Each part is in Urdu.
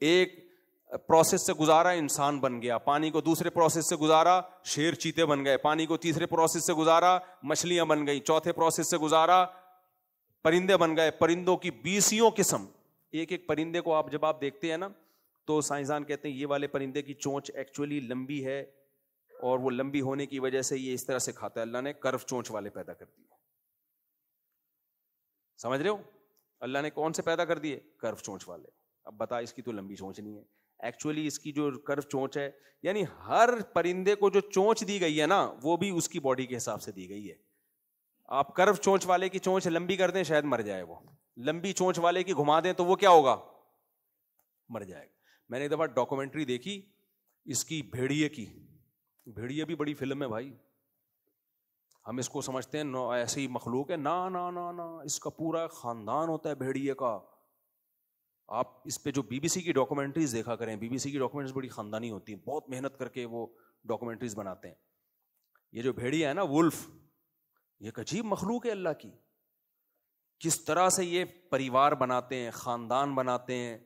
ایک پروسیس سے گزارا انسان بن گیا, پانی کو دوسرے پروسیس سے گزارا شیر چیتے بن گئے, پانی کو تیسرے پروسیس سے گزارا مچھلیاں بن گئی, چوتھے پروسیس سے گزارا پرندے بن گئے, پرندوں کی 20 قسم. ایک ایک پرندے کو آپ جب آپ دیکھتے ہیں نا تو سائنسدان کہتے ہیں یہ والے پرندے کی چونچ ایکچولی لمبی ہے, اور وہ لمبی ہونے کی وجہ سے یہ اس طرح سے کھاتا ہے. اللہ نے کرو چونچ والے پیدا کر دیے. سمجھ رہے ہو, اللہ نے کون سے پیدا کر دیے؟ کرو چونچ والے. اب بتا اس کی تو لمبی چونچ نہیں ہے, ایکچولی اس کی جو کرو چونچ ہے, یعنی ہر پرندے کو جو چونچ دی گئی ہے نا وہ بھی اس کی باڈی کے حساب سے دی گئی ہے. آپ کرو چونچ والے کی چونچ لمبی کر دیں شاید مر جائے, وہ لمبی چونچ والے کی گھما دیں تو وہ کیا ہوگا؟ مر جائے گا. میں نے ایک دفعہ ڈاکومنٹری دیکھی اس کی, بھیڑیے کی. بھیڑیے بھی بڑی فلم ہے بھائی, ہم اس کو سمجھتے ہیں ایسے ہی مخلوق ہے, نا نا نا نا, اس کا پورا خاندان ہوتا ہے بھیڑیے کا. آپ اس پہ جو بی بی سی کی ڈاکومنٹریز دیکھا کریں, بی بی سی کی ڈاکومنٹریز بڑی خاندانی ہوتی ہیں, بہت محنت کر کے وہ ڈاکومنٹریز بناتے ہیں. یہ جو بھیڑیا ہے نا وولف, یہ ایک عجیب مخلوق ہے اللہ کی. کس طرح سے یہ پریوار بناتے ہیں, خاندان بناتے ہیں.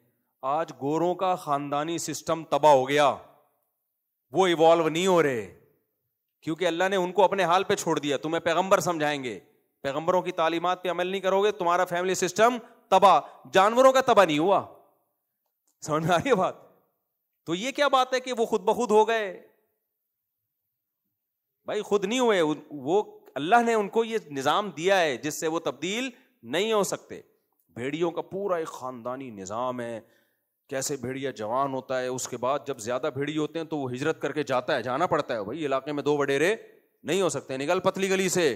آج گوروں کا خاندانی سسٹم تباہ ہو گیا, وہ ایوالو نہیں ہو رہے کیونکہ اللہ نے ان کو اپنے حال پہ چھوڑ دیا. تمہیں پیغمبر سمجھائیں گے, پیغمبروں کی تعلیمات پہ عمل نہیں کرو گے, تمہارا فیملی سسٹم تباہ. جانوروں کا تباہ نہیں ہوا, سمجھ میں آ رہی ہے بات؟ تو یہ کیا بات ہے کہ وہ خود بخود ہو گئے؟ بھائی خود نہیں ہوئے, وہ اللہ نے ان کو یہ نظام دیا ہے جس سے وہ تبدیل نہیں ہو سکتے. بھیڑیوں کا پورا ایک خاندانی نظام ہے. کیسے بھیڑیا جوان ہوتا ہے, اس کے بعد جب زیادہ بھیڑی ہوتے ہیں تو وہ ہجرت کر کے جانا پڑتا ہے. بھائی علاقے میں 2 وڈیرے نہیں ہو سکتے, نکل پتلی گلی سے.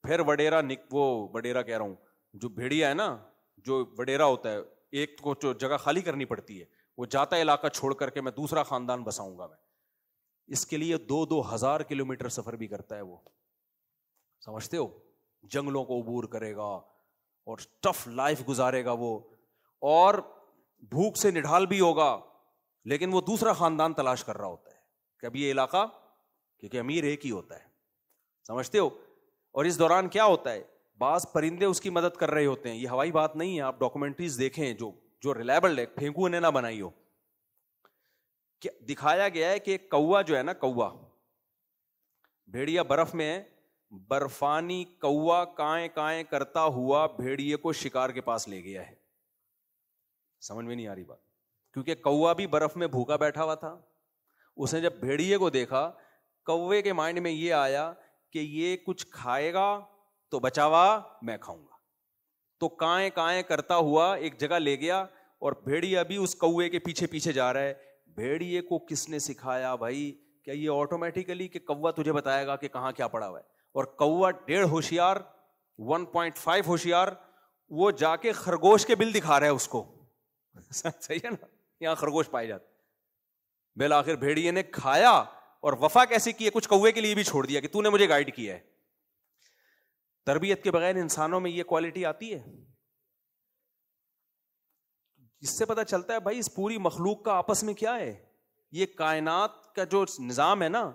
پھر وڈیرا کہہ رہا ہوں, جو بھیڑیا ہے نا, جو وڈیرا ہوتا ہے, ایک کو جو جگہ خالی کرنی پڑتی ہے, وہ جاتا ہے علاقہ چھوڑ کر کے میں دوسرا خاندان بساؤں گا. میں اس کے لیے 2-2 ہزار کلومیٹر سفر بھی کرتا ہے وہ, سمجھتے ہو؟ جنگلوں کو عبور کرے گا اور ٹف لائف گزارے گا وہ, اور بھوک سے نڈھال بھی ہوگا, لیکن وہ دوسرا خاندان تلاش کر رہا ہوتا ہے کہ اب یہ علاقہ, کیونکہ امیر ایک ہی ہوتا ہے, سمجھتے ہو؟ اور اس دوران کیا ہوتا ہے, بعض پرندے اس کی مدد کر رہے ہوتے ہیں. یہ ہوائی بات نہیں ہے, آپ ڈاکومنٹریز دیکھیں جو ریلائبل ہے, پھینکو انہیں نہ بنائی ہو. کہ دکھایا گیا ہے کہ ایک کوا جو ہے نا, کوا بھیڑیا برف میں ہے, برفانی کوا کائیں کائیں کرتا ہوا بھیڑیے کو شکار کے پاس لے گیا ہے. سمجھ میں نہیں آ رہی بات, کیونکہ کوا بھی برف میں بھوکا بیٹھا ہوا تھا. اس نے جب بھیڑیے کو دیکھا, کوے کے مائنڈ میں یہ آیا کہ یہ کچھ کھائے گا تو بچاوا میں کھاؤں گا, تو کائیں کائیں کرتا ہوا ایک جگہ لے گیا, اور بھیڑیا بھی اس کوے کے پیچھے پیچھے جا رہا ہے. بھیڑیے کو کس نے سکھایا بھائی؟ کیا یہ آٹومیٹیکلی کہ کوا تجھے بتائے گا کہ کہاں کیا پڑا ہوا ہے؟ اور کوا 1.5 ہوشیار, 1.5 ہوشیار, وہ جا کے خرگوش کے بل دکھا رہا ہے اس کو. صحیح ہے نا, یہاں خرگوش پائے جاتے. بالآخر بھیڑیے نے کھایا, اور وفا کیسی کی ہے, کچھ کوے کے لیے بھی چھوڑ دیا کہ تو نے مجھے گائیڈ کیا ہے. تربیت کے بغیر انسانوں میں یہ کوالٹی آتی ہے؟ اس سے پتہ چلتا ہے بھائی اس پوری مخلوق کا آپس میں کیا ہے. یہ کائنات کا جو نظام ہے نا,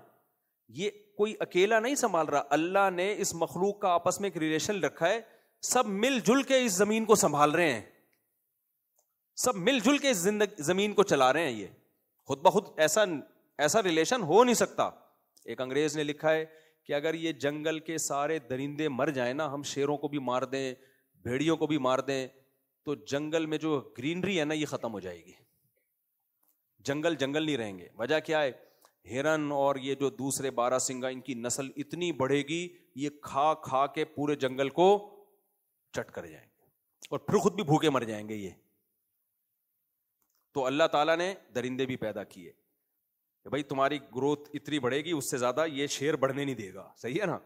یہ کوئی اکیلا نہیں سنبھال رہا. اللہ نے اس مخلوق کا آپس میں ایک ریلیشن رکھا ہے, سب مل جل کے اس زمین کو سنبھال رہے ہیں, سب مل جل کے اس زمین کو چلا رہے ہیں. یہ خود بخود ایسا ریلیشن ہو نہیں سکتا. ایک انگریز نے لکھا ہے کہ اگر یہ جنگل کے سارے درندے مر جائیں نا, ہم شیروں کو بھی مار دیں, بھیڑیوں کو بھی مار دیں, تو جنگل میں جو گرینری ہے نا یہ ختم ہو جائے گی. جنگل نہیں رہیں گے. وجہ کیا ہے؟ ہرن اور یہ جو دوسرے 12 سنگا, ان کی نسل اتنی بڑھے گی, یہ کھا کھا کے پورے جنگل کو چٹ کر جائیں گے, اور پھر خود بھی بھوکے مر جائیں گے یہ. تو اللہ تعالیٰ نے درندے بھی پیدا کیے کہ بھائی تمہاری گروتھ اتنی بڑھے گی, اس سے زیادہ یہ شیر بڑھنے نہیں دے گا. صحیح ہے نا,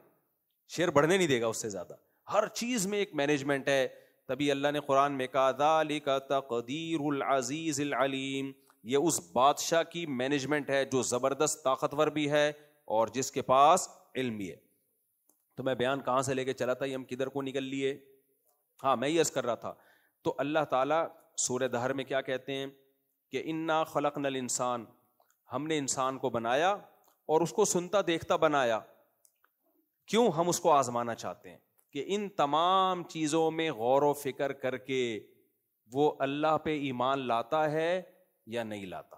شیر بڑھنے نہیں دے گا اس سے زیادہ. ہر چیز میں ایک مینجمنٹ ہے. تبھی اللہ نے قرآن میں کہا ذالک تقدیر العزیز العلیم, یہ اس بادشاہ کی مینجمنٹ ہے جو زبردست طاقتور بھی ہے اور جس کے پاس علم بھی ہے. تو میں بیان کہاں سے لے کے چلا تھا, یہ ہم کدھر کو نکل لیے؟ ہاں میں یہ عرض کر رہا تھا. تو اللہ تعالیٰ سورہ دہر میں کیا کہتے ہیں کہ انا خلقنا الانسان, ہم نے انسان کو بنایا اور اس کو سنتا دیکھتا بنایا. کیوں؟ ہم اس کو آزمانا چاہتے ہیں کہ ان تمام چیزوں میں غور و فکر کر کے وہ اللہ پہ ایمان لاتا ہے یا نہیں لاتا,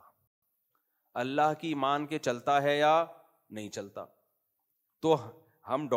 اللہ کی مان کے چلتا ہے یا نہیں چلتا. تو ہم